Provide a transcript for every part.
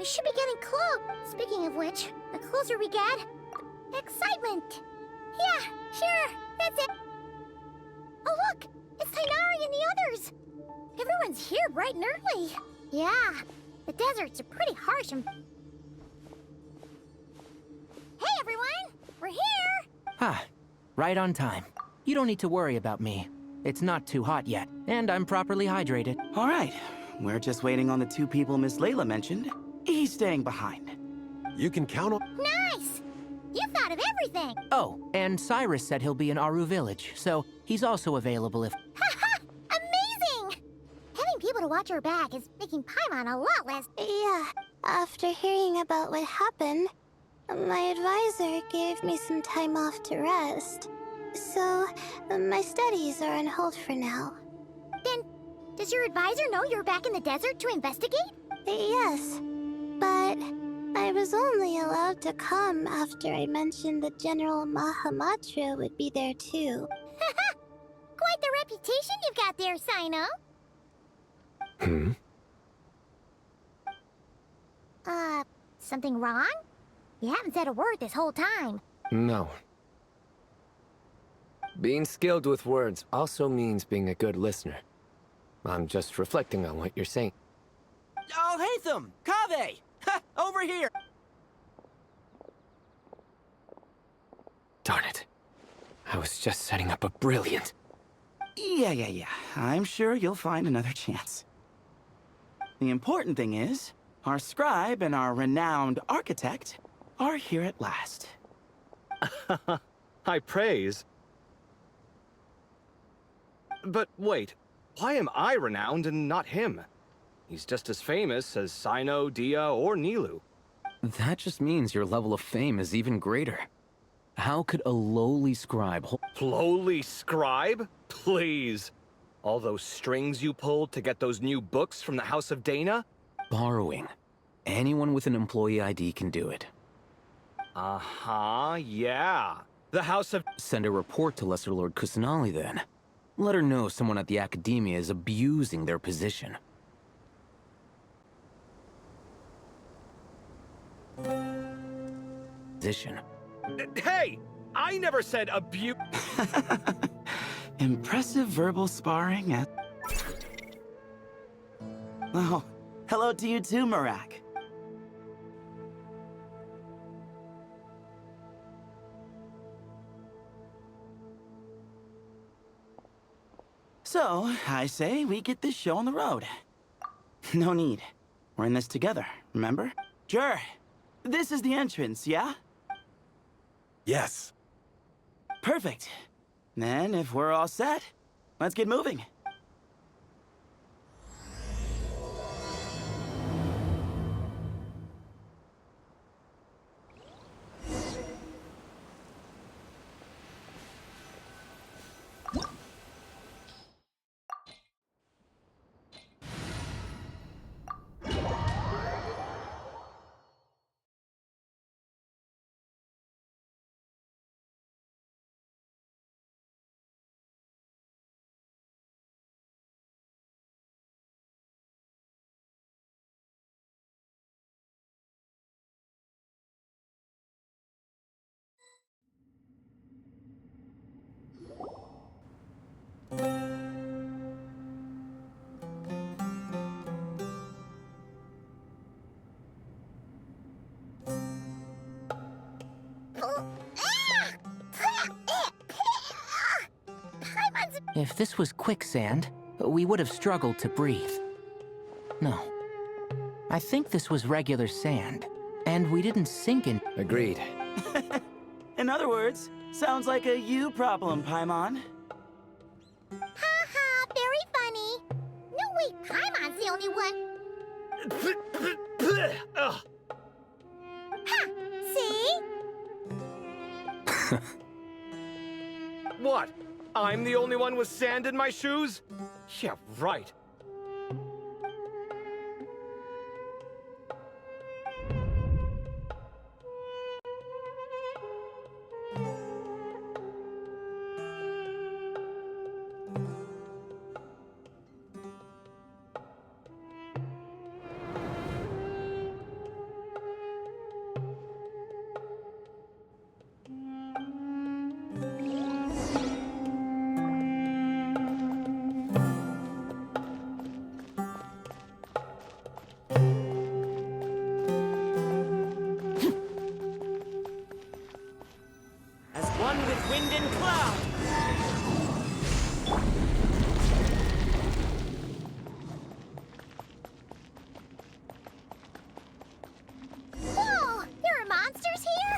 should be getting close. Speaking of which, the closer we get, the excitement. Yeah, sure, that's it. Oh look, it's Tainari and the others. Everyone's here bright and early. Yeah, the deserts are pretty harsh and... Hey everyone, we're here. Ah, right on time. You don't need to worry about me. It's not too hot yet, and I'm properly hydrated. All right, we're just waiting on the two people Miss Layla mentioned. He's staying behind. You can count on... Nice! You thought of everything! Oh, and Cyrus said he'll be in Aru Village, so he's also available if... Haha! Amazing! Having people to watch our back is making Paimon a lot less... Yeah, after hearing about what happened, my advisor gave me some time off to rest. So, my studies are on hold for now. Then, does your advisor know you're back in the desert to investigate? Yes, but I was only allowed to come after I mentioned that General Mahamatra would be there too. Haha! Quite the reputation you've got there, Sino. Something wrong? You haven't said a word this whole time. No. Being skilled with words also means being a good listener. I'm just reflecting on what you're saying. Oh, Hatham! Kaveh! Ha! Over here! Darn it. I was just setting up a brilliant... Yeah. I'm sure you'll find another chance. The important thing is, our scribe and our renowned architect are here at last. High praise. But wait, why am I renowned and not him? He's just as famous as Sino, Dia, or Nilu. That just means your level of fame is even greater. How could a lowly scribe Lowly scribe? Please. All those strings you pulled to get those new books from the House of Dana? borrowing? Anyone with an employee ID can do it. Uh-huh, yeah. The House of... Send a report to Lesser Lord Kusanali then. Let her know someone at the Academia is abusing their position. Hey! I never said abuse... Impressive verbal sparring at... Oh, hello to you too, Marak. So, I say we get this show on the road. No need. We're in this together, remember? Sure. This is the entrance, yeah? Yes. Perfect. Then, if we're all set, let's get moving. If this was quicksand, we would have struggled to breathe. No. I think this was regular sand, and we didn't sink in... Agreed. In other words, sounds like a you problem, Paimon. Ha, very funny. No, wait, Paimon's the only one. Ugh. Ha, see? What? I'm the only one with sand in my shoes? Yeah, right. one with wind and cloud! Whoa! There are monsters here?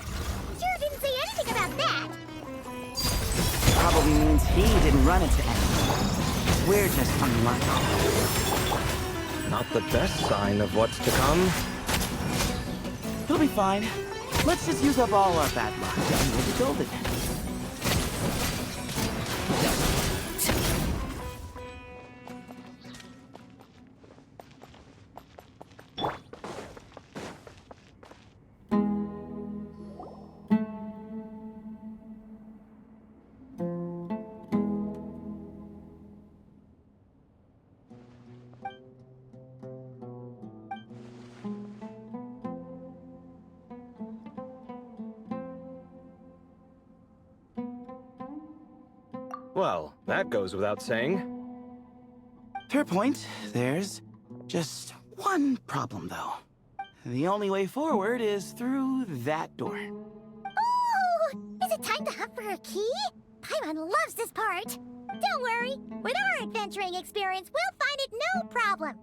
You didn't say anything about that! Probably means he didn't run into anything. We're just unlucky. Not the best sign of what's to come. He'll be fine. Let's just use up all our bad luck and we'll be golden. Well, that goes without saying. Fair point. There's just one problem, though. The only way forward is through that door. Ooh! Is it time to hunt for a key? Paimon loves this part! Don't worry, with our adventuring experience, we'll find it no problem!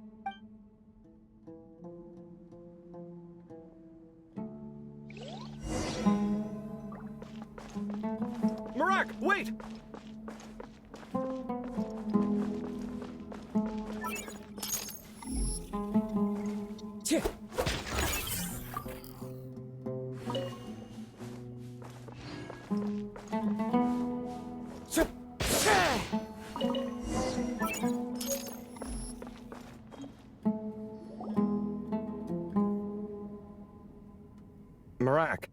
Marak, wait! Marak,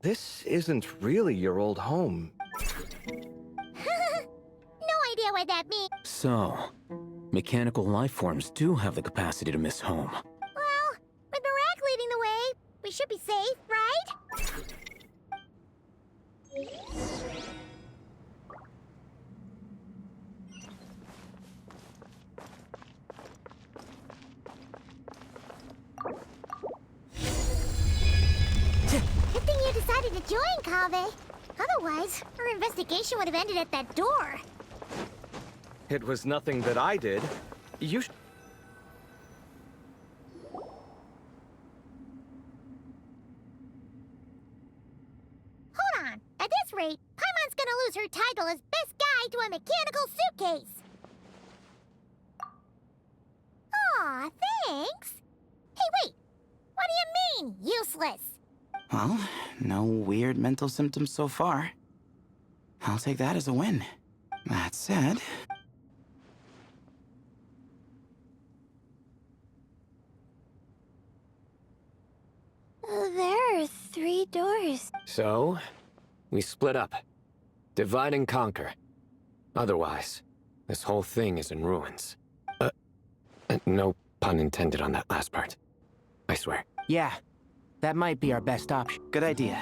this isn't really your old home. No idea what that means. So, mechanical life forms do have the capacity to miss home. Well, with Barak leading the way, we should be safe, right? Good thing you decided to join, Kaveh. Otherwise, our investigation would have ended at that door. It was nothing that I did. You Hold on. At this rate, Paimon's gonna lose her title as best guide to a mechanical suitcase. Aw, thanks. Hey, wait. What do you mean, useless? Well, no weird mental symptoms so far. I'll take that as a win. That said... There are 3 doors. So, we split up. Divide and conquer. Otherwise, this whole thing is in ruins. No pun intended on that last part. I swear. Yeah, that might be our best option. Good idea.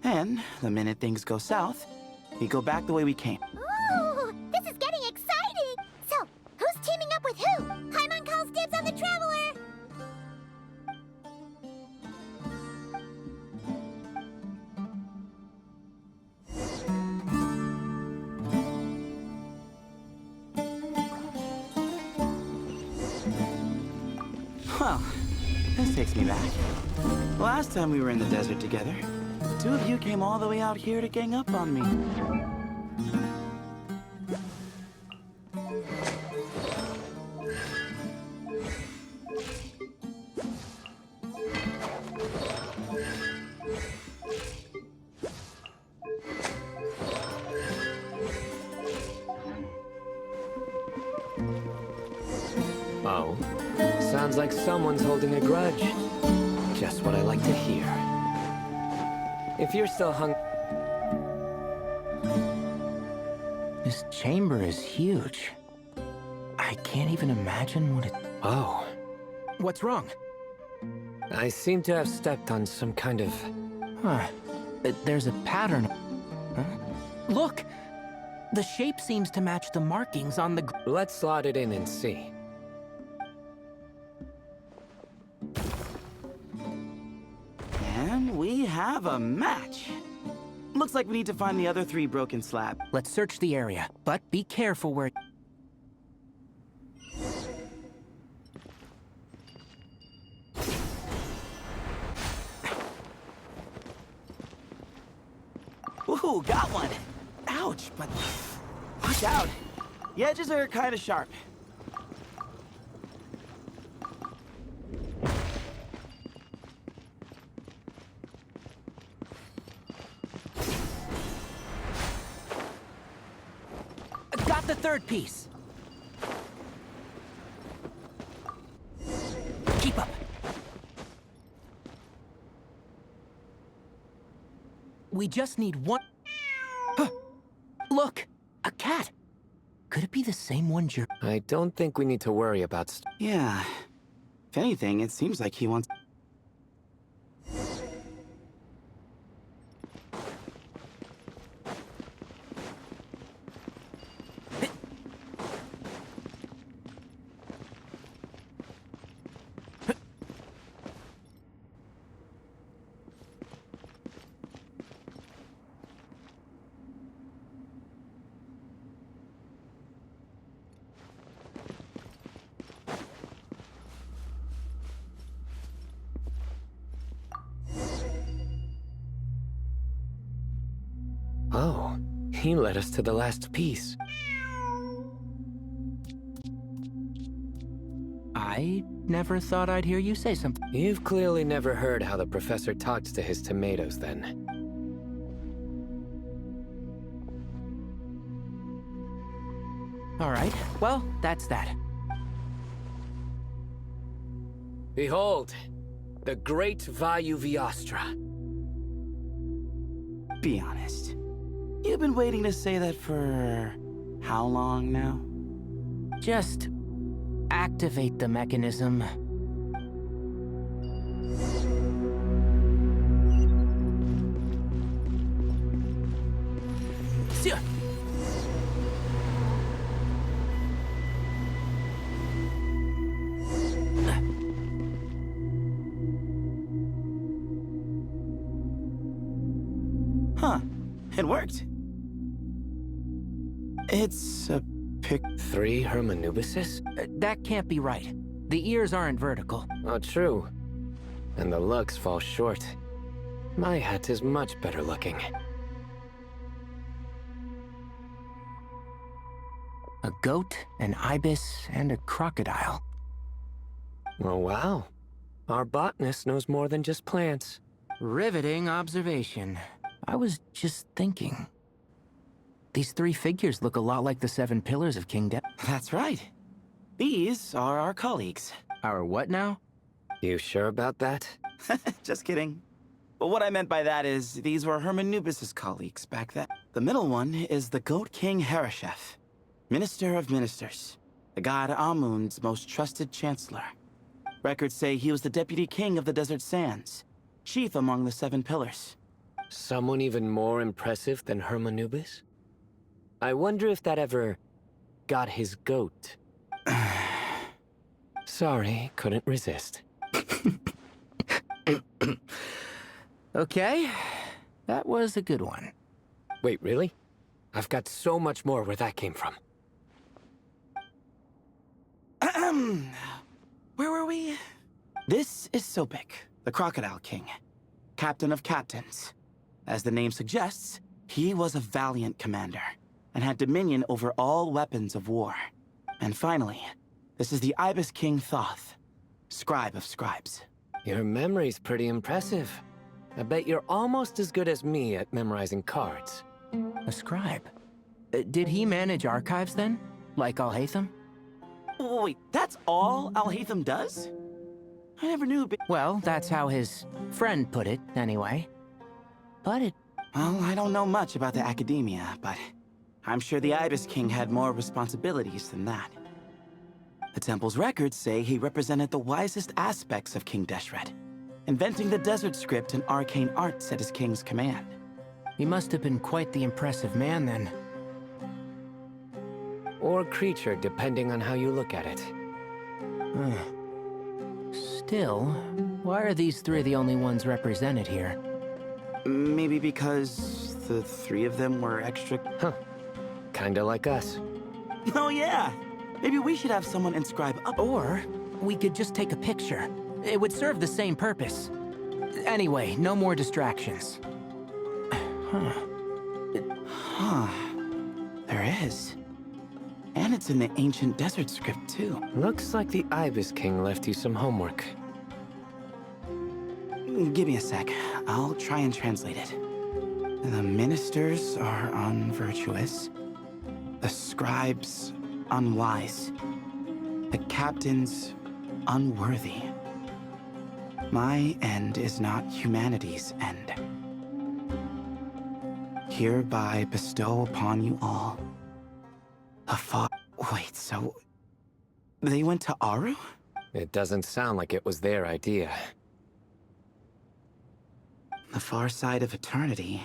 And the minute things go south, we go back the way we came. Ooh, this is getting exciting! So, who's teaming up with who? Paimon calls dibs on the Traveler! Well, this takes me back. Last time we were in the desert together, the 2 of you came all the way out here to gang up on me. Oh, sounds like someone's holding a grudge. Just what I like to hear. If you're still This chamber is huge. I can't even imagine what it... Oh, What's wrong? I seem to have stepped on some kind of... Huh. There's a pattern. Huh? Look! The shape seems to match the markings on the... Let's slot it in and see. And we have a match. Looks like we need to find the other 3 broken slabs. Let's search the area, but be careful where... Ooh, got one! Ouch, but watch out. The edges are kind of sharp. Got the 3rd piece. Keep up. We just need one... Huh. Look! A cat! Could it be the same one I don't think we need to worry about Yeah. If anything, it seems like he wants... Oh, he led us to the last piece. I never thought I'd hear you say something. You've clearly never heard how the professor talks to his tomatoes, then. All right, well, that's that. Behold, the great Vayu Viastra. Be honest. You've been waiting to say that for... how long now? Just activate the mechanism. Sir. Huh. It worked. It's a pic... 3 Hermanubises? That can't be right. The ears aren't vertical. Oh, true. And the looks fall short. My hat is much better looking. A goat, an ibis, and a crocodile. Oh, wow. Our botanist knows more than just plants. Riveting observation. I was just thinking. These 3 figures look a lot like the 7 pillars of King De- That's right. These are our colleagues. Our what now? You sure about that? Just kidding. But what I meant by that is, these were Hermanubis' colleagues back then. The middle one is the Goat King Hereshef, Minister of Ministers, the god Amun's most trusted chancellor. Records say he was the deputy king of the Desert Sands, chief among the 7 pillars. Someone even more impressive than Hermanubis? I wonder if that ever got his goat. Sorry, couldn't resist. Okay, that was a good one. Wait, really? I've got so much more where that came from. Where were we? This is Sopik, the Crocodile King, captain of captains. As the name suggests, he was a valiant commander and had dominion over all weapons of war. And finally, this is the Ibis King Thoth, scribe of scribes. Your memory's pretty impressive. I bet you're almost as good as me at memorizing cards. A scribe. Did he manage archives then? Like Al-Haytham? Wait, that's all Al-Haytham does? I never knew. Well, that's how his friend put it, anyway. But it... Well, I don't know much about the academia, but I'm sure the Ibis King had more responsibilities than that. The temple's records say he represented the wisest aspects of King Deshret, inventing the desert script and arcane arts at his king's command. He must have been quite the impressive man, then. Or creature, depending on how you look at it. Still, why are these 3 the only ones represented here? Maybe because the three of them were extra... Huh. Kinda like us. Oh yeah! Maybe we should have someone inscribe up... Or we could just take a picture. It would serve the same purpose. Anyway, no more distractions. Huh. There is. And it's in the ancient desert script, too. Looks like the Ibis King left you some homework. Give me a sec. I'll try and translate it. The ministers are unvirtuous. The scribes, unwise. The captains, unworthy. My end is not humanity's end. Hereby bestow upon you all a Wait, so... they went to Aru? It doesn't sound like it was their idea. The far side of eternity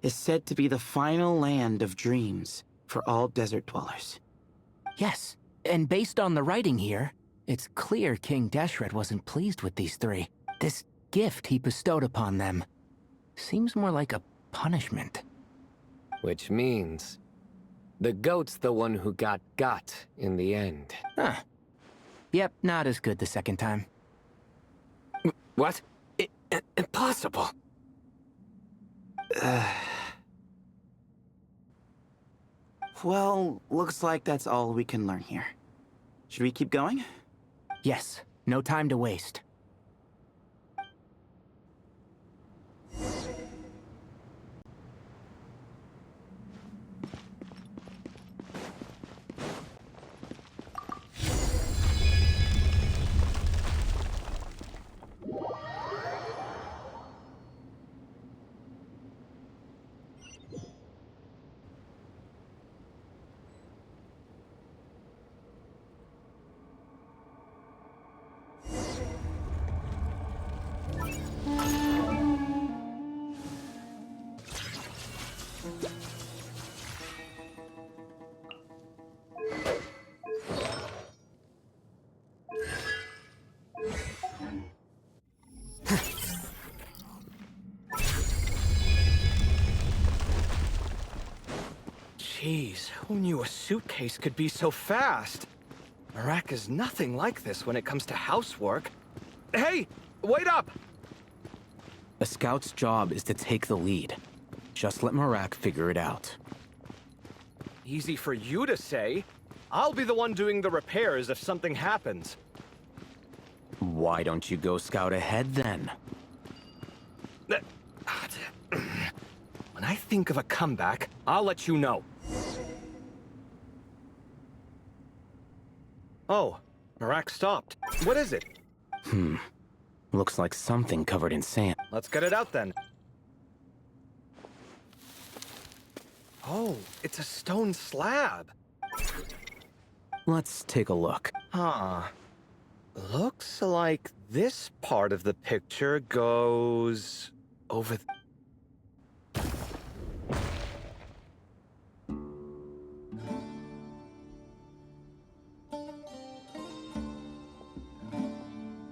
is said to be the final land of dreams for all desert dwellers. Yes, and based on the writing here, it's clear King Deshret wasn't pleased with these three. This gift he bestowed upon them seems more like a punishment. Which means... the goat's the one who got in the end. Huh. Yep, not as good the second time. What? Impossible. Well, looks like that's all we can learn here. Should we keep going? Yes, no time to waste. Jeez, who knew a suitcase could be so fast? Merak is nothing like this when it comes to housework. Hey, wait up! A scout's job is to take the lead. Just let Merak figure it out. Easy for you to say. I'll be the one doing the repairs if something happens. Why don't you go scout ahead then? When I think of a comeback, I'll let you know. Oh, Merak stopped. What is it? Looks like something covered in sand. Let's get it out then. Oh, it's a stone slab. Let's take a look. Huh. Looks like this part of the picture goes over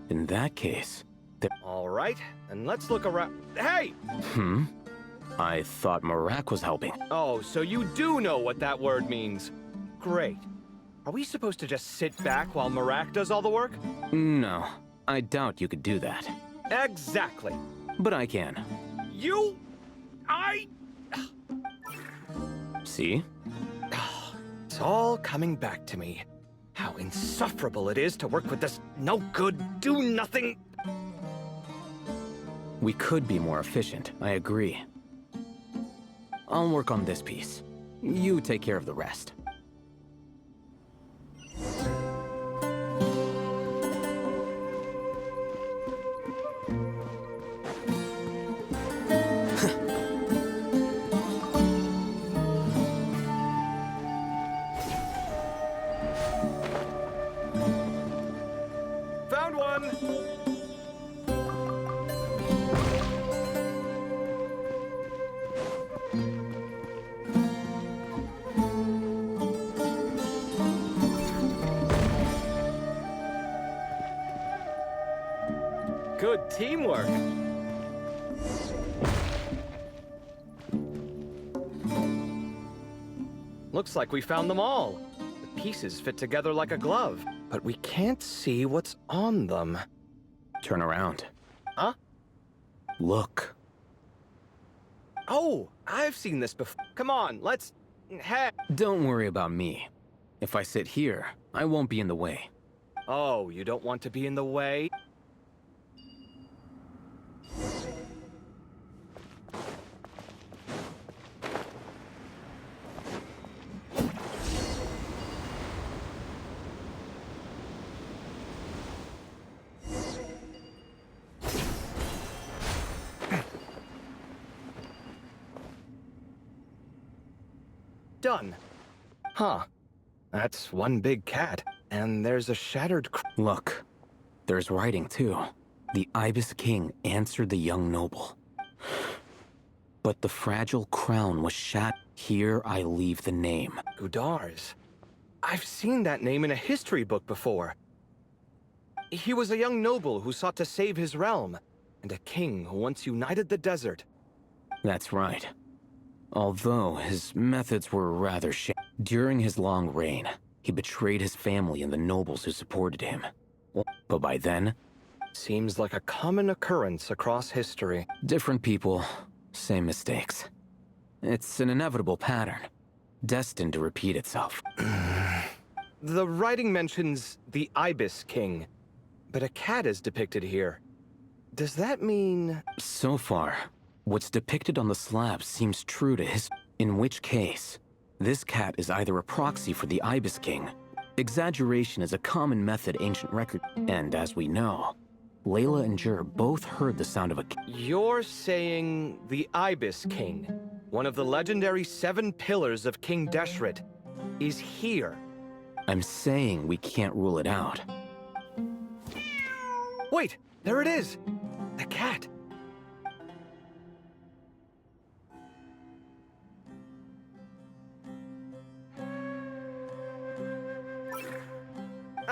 In that case, All right, and let's look around. Hey! I thought Merak was helping. Oh, so you do know what that word means. Great. Are we supposed to just sit back while Merak does all the work? No, I doubt you could do that. Exactly. But I can. See? It's all coming back to me. How insufferable it is to work with this no-good, do-nothing... We could be more efficient, I agree. I'll work on this piece. You take care of the rest. Found one! Good teamwork. Looks like we found them all. The pieces fit together like a glove, but we can't see what's on them. Turn around. Huh? Look. Oh, I've seen this before. Come on, let's... Hey. Don't worry about me. If I sit here, I won't be in the way. Oh, you don't want to be in the way? Done. Huh. That's one big cat, and there's a shattered Look, there's writing too. The Ibis King answered the young noble. But the fragile crown was shattered. Here I leave the name. Gudars. I've seen that name in a history book before. He was a young noble who sought to save his realm, and a king who once united the desert. That's right. Although his methods were rather during his long reign, he betrayed his family and the nobles who supported him. But by then... Seems like a common occurrence across history. Different people, same mistakes. It's an inevitable pattern, destined to repeat itself. The writing mentions the Ibis King, but a cat is depicted here. Does that mean... So far, what's depicted on the slab seems true to history. In which case, this cat is either a proxy for the Ibis King. Exaggeration is a common method ancient record, and as we know, Layla and Jur both heard the sound of a cat. You're saying the Ibis King, one of the legendary 7 pillars of King Deshret, is here. I'm saying we can't rule it out. Wait, there it is! The cat.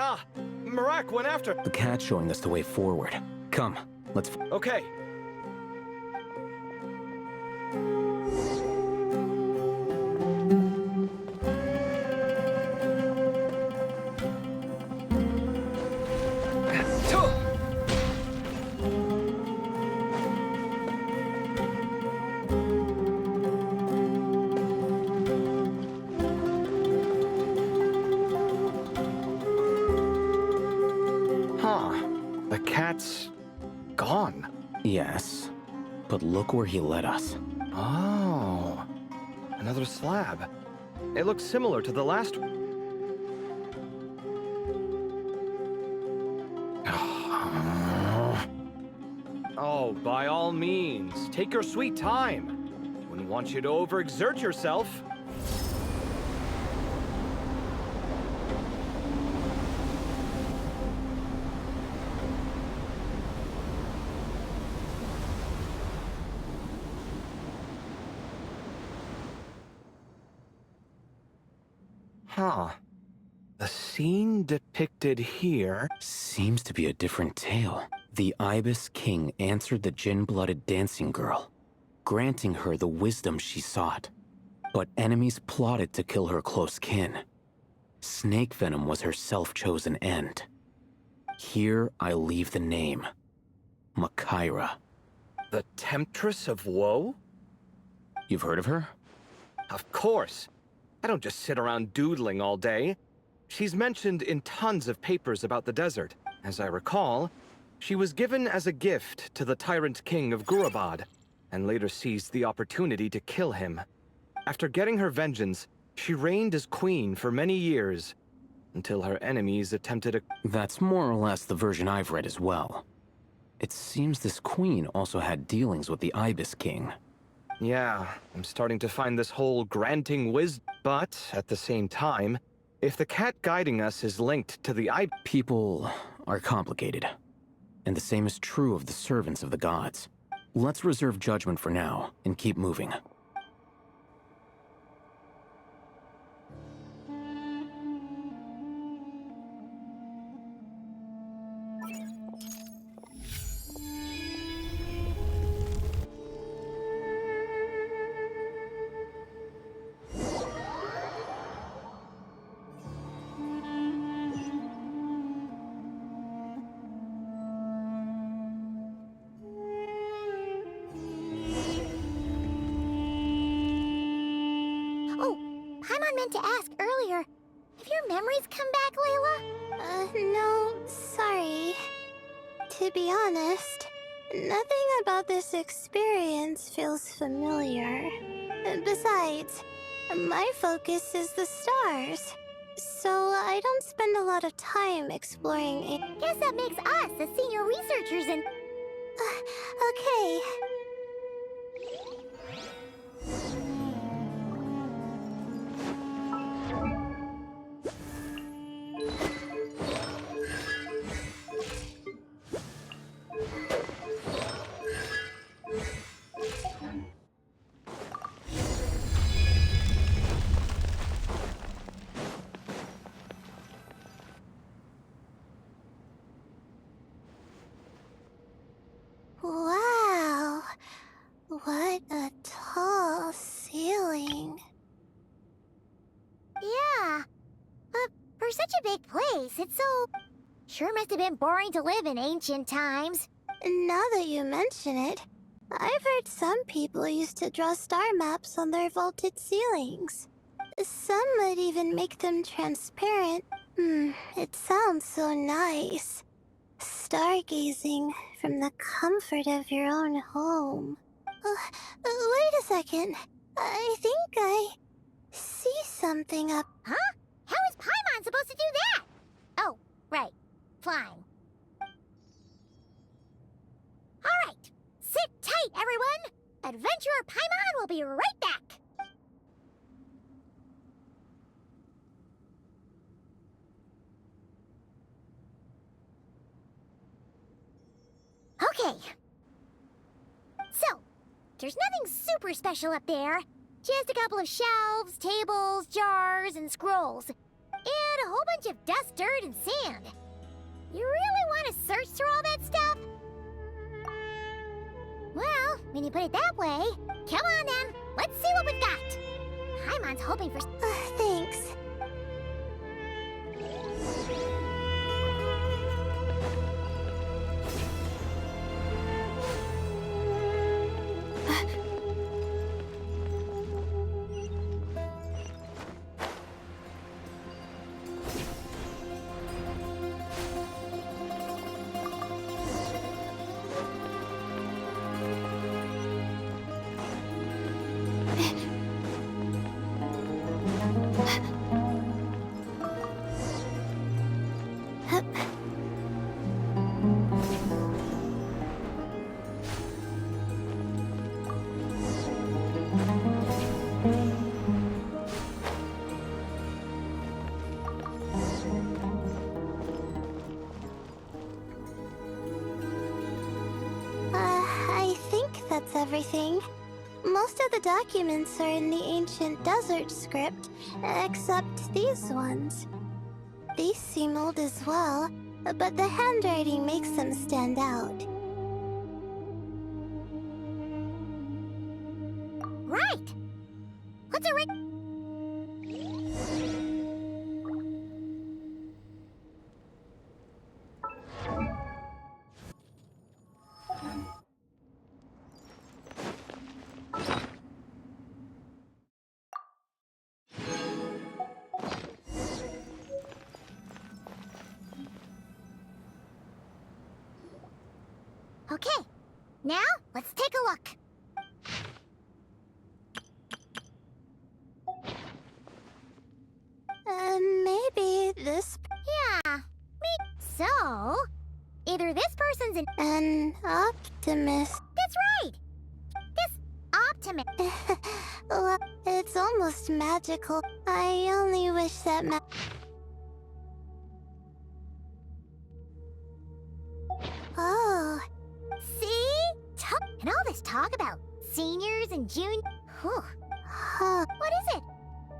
Ah, Marak went after. The cat's showing us the way forward. Come, let's... Okay. The cat's gone. Yes, but look where he led us. Oh, another slab. It looks similar to the last one. Oh, by all means, take your sweet time. Wouldn't want you to overexert yourself. Huh. The scene depicted here... Seems to be a different tale. The Ibis King answered the Jinn-blooded dancing girl, granting her the wisdom she sought. But enemies plotted to kill her close kin. Snake venom was her self-chosen end. Here I leave the name. Makaira. The Temptress of Woe? You've heard of her? Of course. I don't just sit around doodling all day. She's mentioned in tons of papers about the desert. As I recall, she was given as a gift to the tyrant king of Gurabad, and later seized the opportunity to kill him. After getting her vengeance, she reigned as queen for many years, until her enemies attempted a... That's more or less the version I've read as well. It seems this queen also had dealings with the Ibis King. Yeah, I'm starting to find this whole granting wisdom. But, at the same time, if the cat guiding us is linked to the People are complicated. And the same is true of the servants of the gods. Let's reserve judgment for now, and keep moving. Paimon meant to ask earlier. Have your memories come back, Layla? No, sorry. To be honest, nothing about this experience feels familiar. Besides, my focus is the stars, so I don't spend a lot of time exploring it. Guess that makes us the senior researchers in... Okay. Wow. What a tall ceiling. Yeah. But for such a big place, it's so... Sure must have been boring to live in ancient times. Now that you mention it, I've heard some people used to draw star maps on their vaulted ceilings. Some would even make them transparent. It sounds so nice. Stargazing from the comfort of your own home. Wait a second. I think I see something up. Huh? How is Paimon supposed to do that? Oh, right. Flying. Alright. Sit tight, everyone! Adventurer Paimon will be right back! Okay. So, there's nothing super special up there. Just a couple of shelves, tables, jars, and scrolls. And a whole bunch of dust, dirt, and sand. You really want to search through all that stuff? Well, when you put it that way, come on then. Let's see what we've got. Paimon's hoping for... Thanks. I think that's everything. Most of the documents are in the ancient desert script, except these ones. These seem old as well, but the handwriting makes them stand out. Right! What's a Okay, now let's take a look. Maybe this... Yeah, so... Either this person's an optimist. That's right! This optimist... Well, it's almost magical. I only wish that Oh... See? And all this talk about seniors and juniors... Huh. What is it?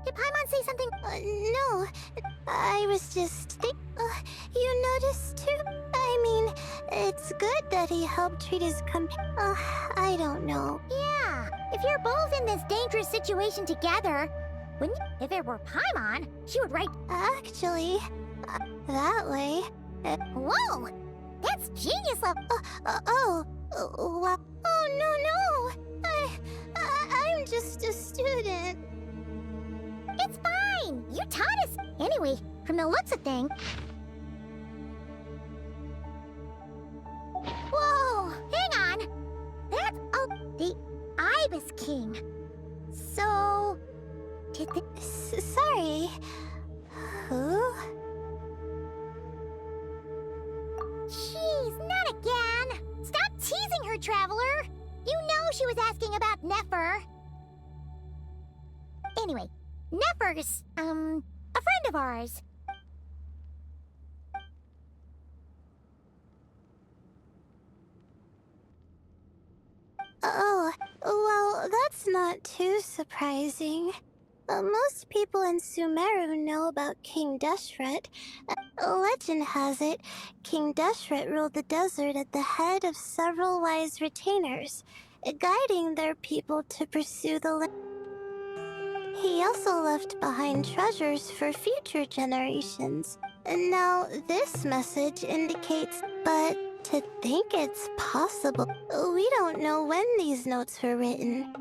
Did Paimon say something? No. I was just you noticed too? I mean, it's good that he helped treat his I don't know. Yeah, if you're both in this dangerous situation together, wouldn't you? If it were Paimon, she would write... Actually, that way... Whoa! That's genius level... Oh, no. I'm just a student. It's fine. Anyway, from the looks of things... Whoa! Hang on! That's... Oh, the Ibis King. So... Did the... Sorry. Who? Jeez, not again! Stop teasing her, Traveler! You know she was asking about Nefer. Anyway, Nefer's, a friend of ours. Oh, well, that's not too surprising. Most people in Sumeru know about King Deshret. Legend has it, King Deshret ruled the desert at the head of several wise retainers, guiding their people to pursue the land. He also left behind treasures for future generations. And now this message indicates, but to think it's possible. We don't know when these notes were written.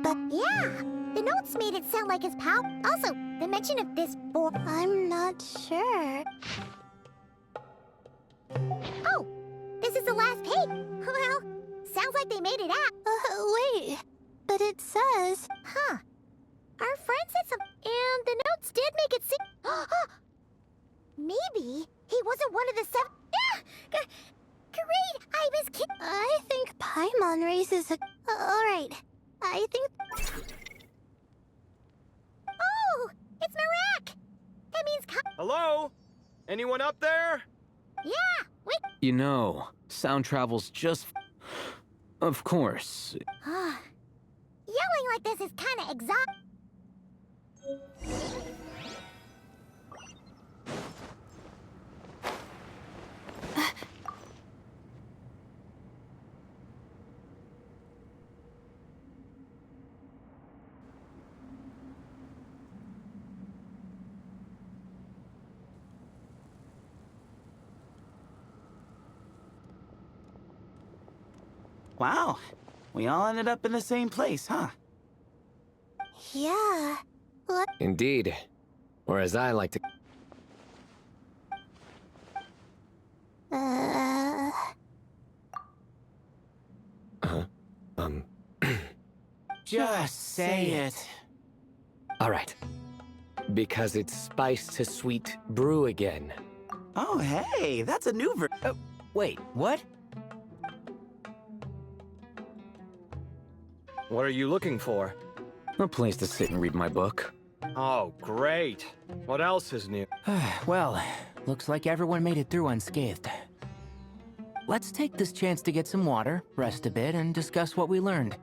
But Yeah, the notes made it sound like his power. Also, the mention of this boy. I'm not sure. Oh, this is the last page. Well, sounds like they made it out. Wait, but it says... Huh. Our friend said some, and the notes did make it seem... Maybe he wasn't one of the 7... Great, Ibis King... I think Paimon raises a... Alright, I think... Oh, it's Marak! That means... Hello? Anyone up there? Yeah, we... You know, sound travels just... Of course. Yelling like this is kind of exhausting. Wow. We all ended up in the same place, huh? Yeah. What? Indeed. Or as I like to... Just say it. All right. Because it's spice to sweet brew again. Oh, hey, that's a new Wait, what? What are you looking for? A place to sit and read my book. Oh, great. What else is new? Well, looks like everyone made it through unscathed. Let's take this chance to get some water, rest a bit, and discuss what we learned.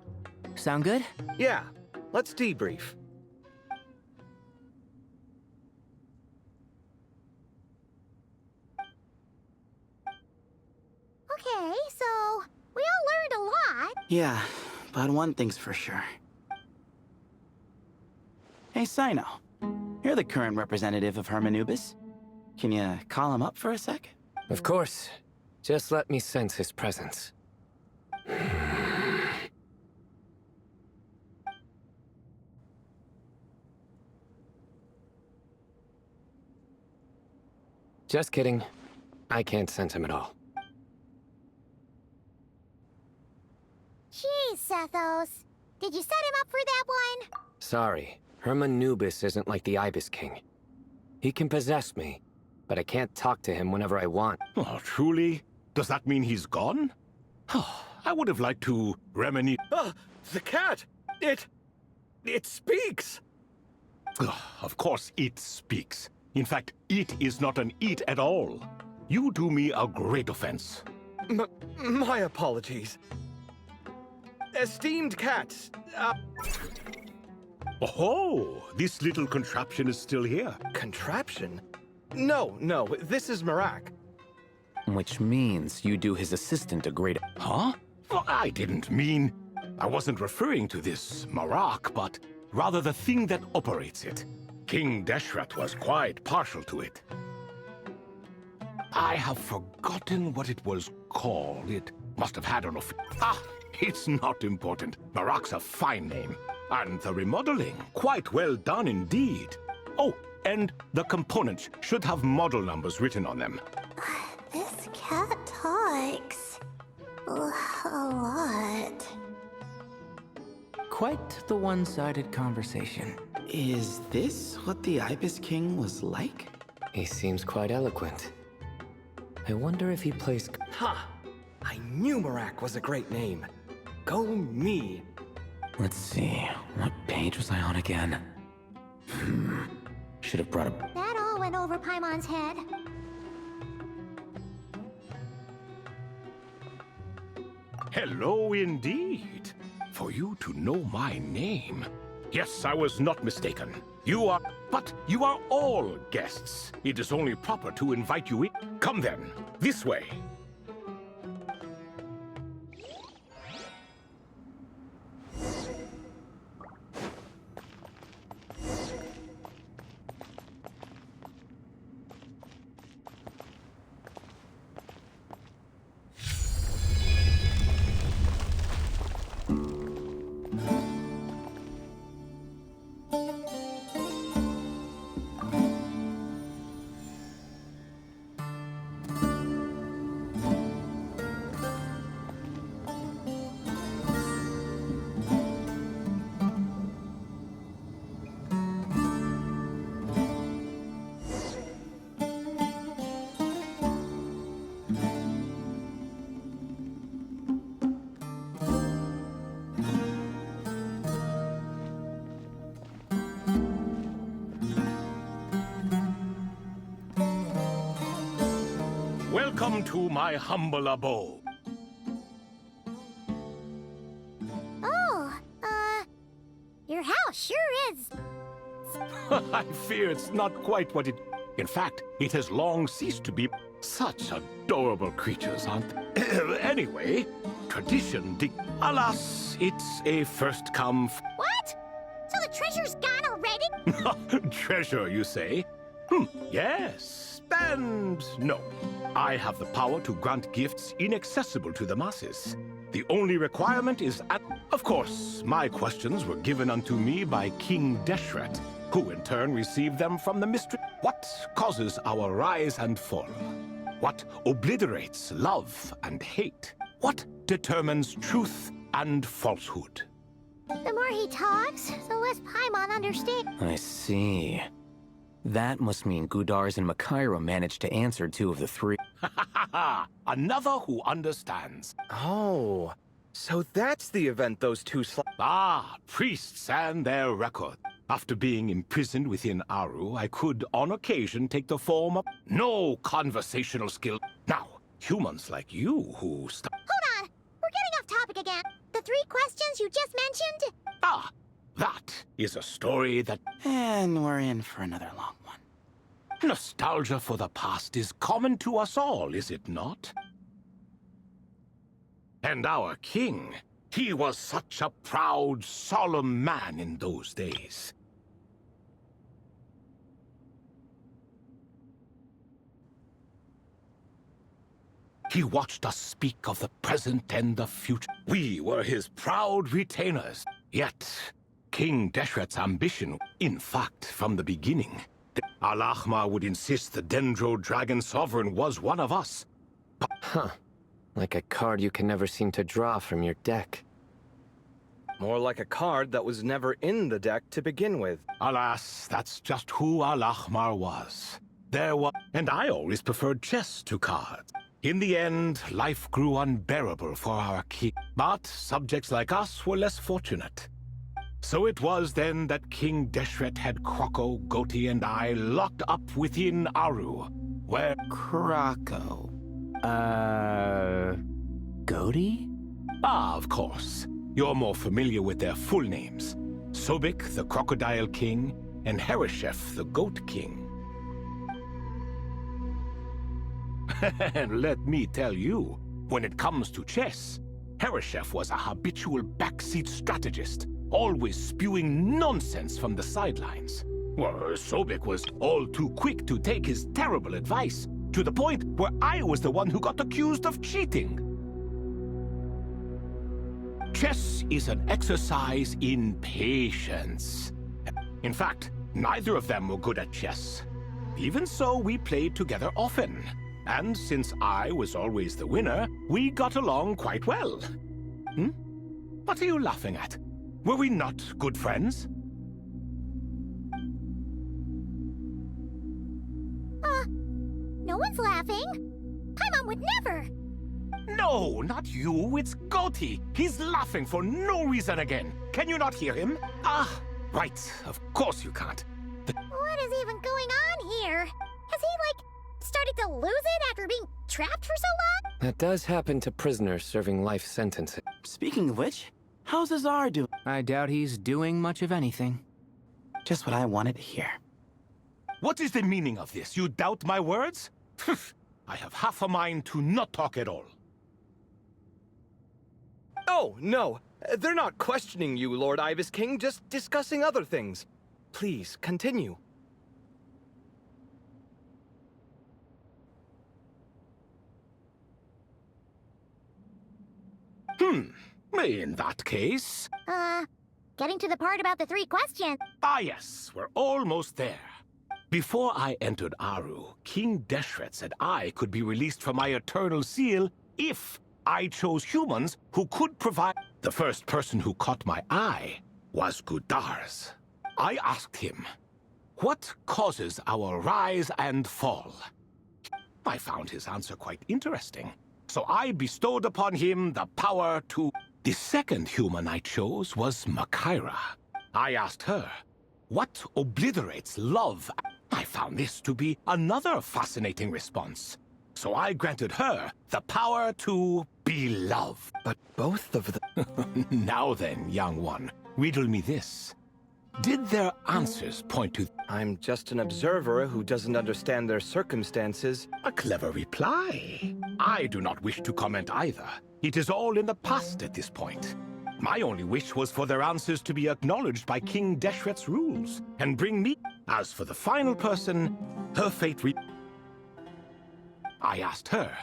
Sound good? Yeah, let's debrief. Okay, so we all learned a lot. Yeah, but one thing's for sure. Hey, Sino. You're the current representative of Hermanubis. Can you call him up for a sec? Of course. Just let me sense his presence. Just kidding. I can't sense him at all. Jeez, Sethos. Did you set him up for that one? Sorry, Hermanubis isn't like the Ibis King. He can possess me, but I can't talk to him whenever I want. Oh, truly? Does that mean he's gone? I would have liked to reminisce. Ah, the cat! It speaks! Of course it speaks. In fact, it is not an it at all. You do me a great offense. My apologies. Esteemed cat, Oh, this little contraption is still here. contraption? No, this is Marak. Which means you do his assistant a great... Huh? Well, I didn't mean... I wasn't referring to this Marak, but rather the thing that operates it. King Deshret was quite partial to it. I have forgotten what it was called. It must have had an it's not important. Marak's a fine name. And the remodeling, quite well done indeed. Oh, And the components should have model numbers written on them. This cat talks a lot. Quite the one-sided conversation. Is this what the Ibis King was like? He seems quite eloquent. I wonder if he plays... Ha! I knew Marak was a great name. Go me. Let's see, what page was I on again? Should have brought a... That all went over Paimon's head. Hello indeed. For you to know my name. Yes, I was not mistaken. But you are all guests. It is only proper to invite you in. Come then, this way. Welcome to my humble abode. Oh, your house sure is. I fear it's not quite what it... In fact, it has long ceased to be. Such adorable creatures, aren't they? Anyway, tradition Alas, it's a first-come... What? So the treasure's gone already? Treasure, you say? Yes, and no. I have the power to grant gifts inaccessible to the masses. The only requirement is Of course, my questions were given unto me by King Deshret, who in turn received them from the mystery. What causes our rise and fall? What obliterates love and hate? What determines truth and falsehood? The more he talks, the less Paimon understands. I see. That must mean Gudars and Makaira managed to answer 2 of the 3. Another who understands. Oh, so that's the event those two Priests and their record. After being imprisoned within Aru, I could, on occasion, take the form of no conversational skill. Now, humans like you who... Hold on! We're getting off topic again. The 3 questions you just mentioned? That is a story that... And we're in for another long one. Nostalgia for the past is common to us all, is it not? And our king, he was such a proud, solemn man in those days. He watched us speak of the present and the future. We were his proud retainers. Yet, King Deshret's ambition, in fact, from the beginning, Al-Ahmar would insist the Dendro Dragon Sovereign was one of us. Huh. Like a card you can never seem to draw from your deck. More like a card that was never in the deck to begin with. Alas, that's just who Al-Ahmar was. And I always preferred chess to cards. In the end, life grew unbearable for our king. But subjects like us were less fortunate. So it was then that King Deshret had Kroko, Goti, and I locked up within Aru, where... Kroko. Goti? Of course. You're more familiar with their full names. Sobek, the Crocodile King, and Hereshef, the Goat King. And let me tell you, when it comes to chess, Hereshef was a habitual backseat strategist, always spewing nonsense from the sidelines. Well, Sobek was all too quick to take his terrible advice, to the point where I was the one who got accused of cheating. Chess is an exercise in patience. In fact, Neither of them were good at chess. Even so, we played together often. And since I was always the winner, we got along quite well. Hmm? What are you laughing at? Were we not good friends? No one's laughing. Paimon would never. No, not you. It's Goatee. He's laughing for no reason again. Can you not hear him? Ah, right. Of course you can't. What is even going on here? Has he, started to lose it after being trapped for so long? That does happen to prisoners serving life sentences. Speaking of which, how's Azar doing? I doubt he's doing much of anything. Just what I wanted to hear. What is the meaning of this? You doubt my words? I have half a mind to not talk at all. Oh, no. They're not questioning you, Lord Ibis King, just discussing other things. Please, continue. In that case... Getting to the part about the 3 questions. Ah, yes, we're almost there. Before I entered Aru, King Deshret said I could be released from my eternal seal if I chose humans who could provide... The first person who caught my eye was Gudar's. I asked him, what causes our rise and fall? I found his answer quite interesting. So I bestowed upon him the power to... The second human I chose was Makaira. I asked her, what obliterates love? I found this to be another fascinating response. So I granted her the power to be loved. But both of them... Now then, young one, riddle me this. Did their answers point to... I'm just an observer who doesn't understand their circumstances. A clever reply. I do not wish to comment either. It is all in the past at this point. My only wish was for their answers to be acknowledged by King Deshret's rules, and bring me... As for the final person, her fate I asked her,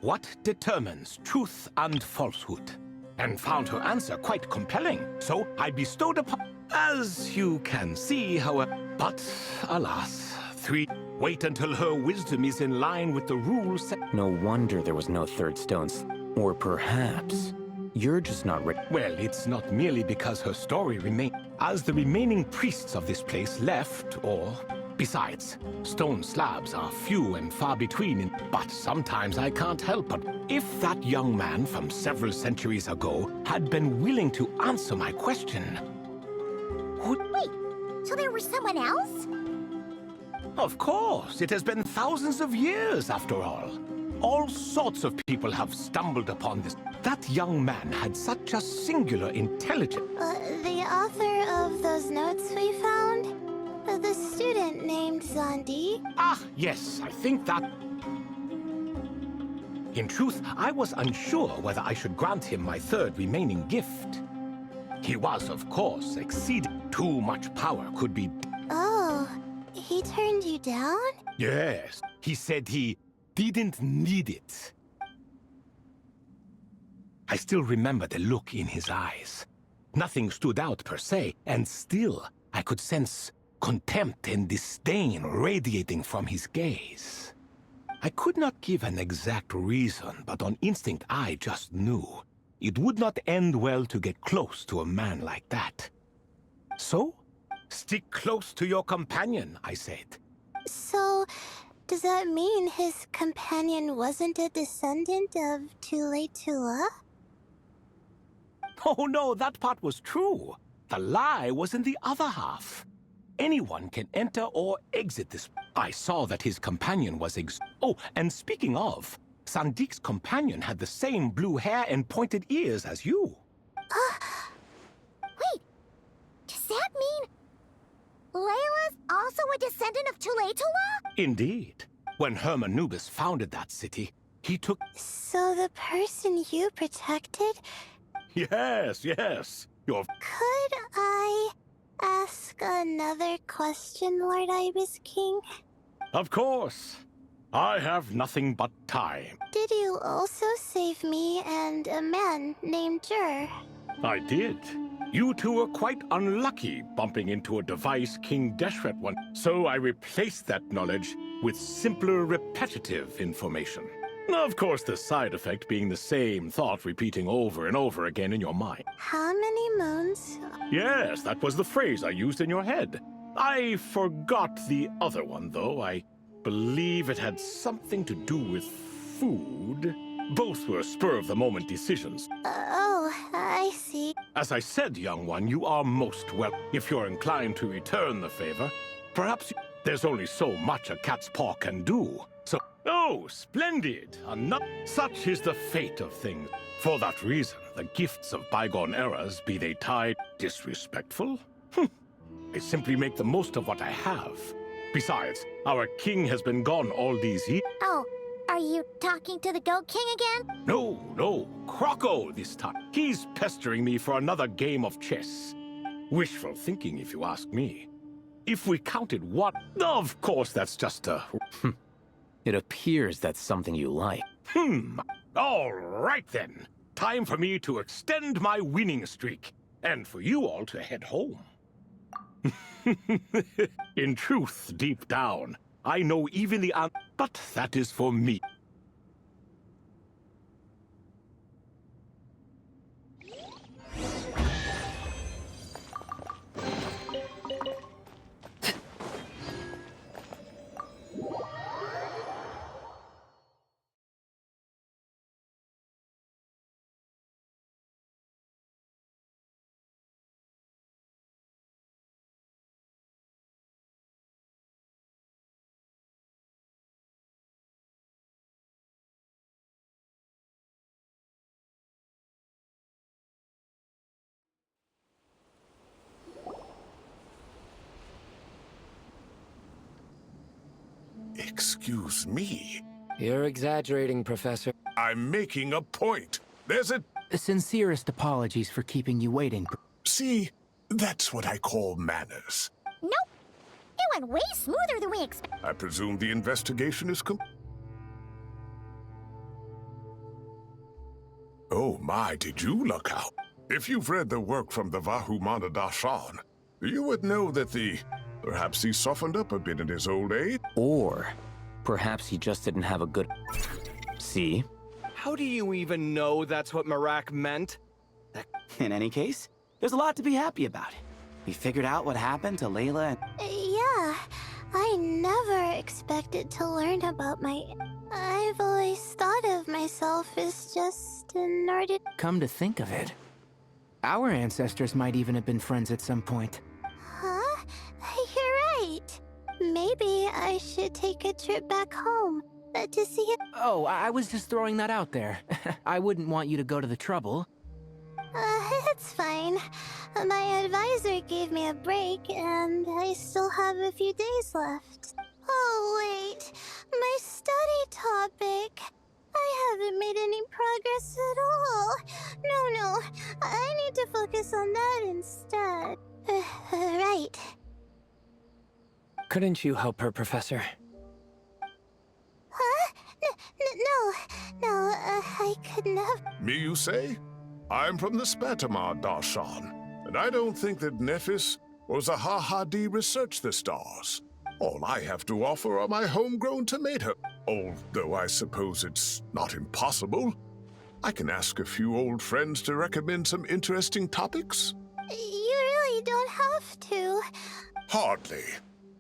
what determines truth and falsehood? And found her answer quite compelling, so I bestowed upon... As you can see, however... But, alas, 3... Wait until her wisdom is in line with the rules set... No wonder there was no third stones. Or perhaps you're just not ready. Well, it's not merely because her story remained. As the remaining priests of this place left, or... Besides, stone slabs are few and far between, but sometimes I can't help but... If that young man from several centuries ago had been willing to answer my question... Wait, so there was someone else? Of course, it has been thousands of years after all. All sorts of people have stumbled upon this. That young man had such a singular intelligence. The author of those notes we found? The student named Zandi? Ah, yes, I think that... In truth, I was unsure whether I should grant him my third remaining gift. He was, of course, exceeding. Too much power could be... Oh, he turned you down? Yes, he said he didn't need it. I still remember the look in his eyes. Nothing stood out per se, and still I could sense contempt and disdain radiating from his gaze. I could not give an exact reason, but on instinct I just knew. It would not end well to get close to a man like that. So, stick close to your companion, I said. So, does that mean his companion wasn't a descendant of Tule-Tula? Oh no, that part was true. The lie was in the other half. Anyone can enter or exit this. I saw that his companion was Oh, and speaking of, Sandik's companion had the same blue hair and pointed ears as you. Wait, does that mean Layla's also a descendant of Tule-Tula? Indeed. When Hermanubis founded that city, he took... So the person you protected... Yes. Your... Could I ask another question, Lord Ibis King? Of course. I have nothing but time. Did you also save me and a man named Jur? I did. You two were quite unlucky bumping into a device King Deshret wanted, so I replaced that knowledge with simpler, repetitive information. Of course, the side effect being the same thought repeating over and over again in your mind. How many moons? Yes, that was the phrase I used in your head. I forgot the other one, though. I believe it had something to do with food. Both were spur-of-the-moment decisions. Oh, I see. As I said, young one, you are most welcome. If you're inclined to return the favor, perhaps there's only so much a cat's paw can do. So, oh, splendid! Such is the fate of things. For that reason, the gifts of bygone eras, be they tied disrespectful? I simply make the most of what I have. Besides, our king has been gone all these years. Oh, are you talking to the Goat King again? No, Croco this time. He's pestering me for another game of chess. Wishful thinking, if you ask me. If we counted one, of course that's just a... It appears that's something you like. All right then. Time for me to extend my winning streak, and for you all to head home. In truth, deep down, I know even the answer, but that is for me. Excuse me. You're exaggerating, Professor. I'm making a point. There's a... The sincerest apologies for keeping you waiting. See, that's what I call manners. Nope. It went way smoother than we expected. I presume the investigation is Oh my, did you look out? If you've read the work from the Vahumana Darshan, you would know that perhaps he softened up a bit in his old age. Or perhaps he just didn't have a good... See? How do you even know that's what Marak meant? In any case, there's a lot to be happy about. We figured out what happened to Layla and... Yeah, I never expected to learn about my... I've always thought of myself as just an artist. Come to think of it, our ancestors might even have been friends at some point. Huh? You're right. Maybe I should take a trip back home to see it. Oh, I was just throwing that out there. I wouldn't want you to go to the trouble. It's fine. My advisor gave me a break, and I still have a few days left. Oh, wait. My study topic. I haven't made any progress at all. No. I need to focus on that instead. Right. Couldn't you help her, Professor? Huh? No, I could never. Me, you say? I'm from the Spatamar Darshan, and I don't think that Nephis or Zahahadi researched the stars. All I have to offer are my homegrown tomato. Although I suppose it's not impossible. I can ask a few old friends to recommend some interesting topics. You really don't have to. Hardly.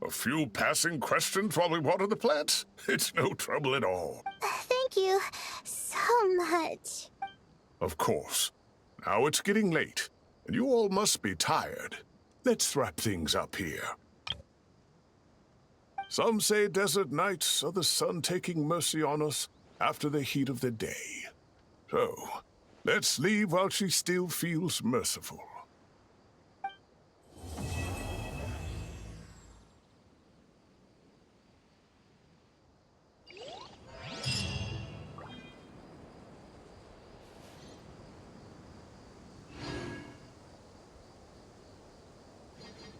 A few passing questions while we water the plants? It's no trouble at all. Thank you so much. Of course. Now it's getting late, and you all must be tired. Let's wrap things up here. Some say desert nights are the sun taking mercy on us after the heat of the day. So, let's leave while she still feels merciful.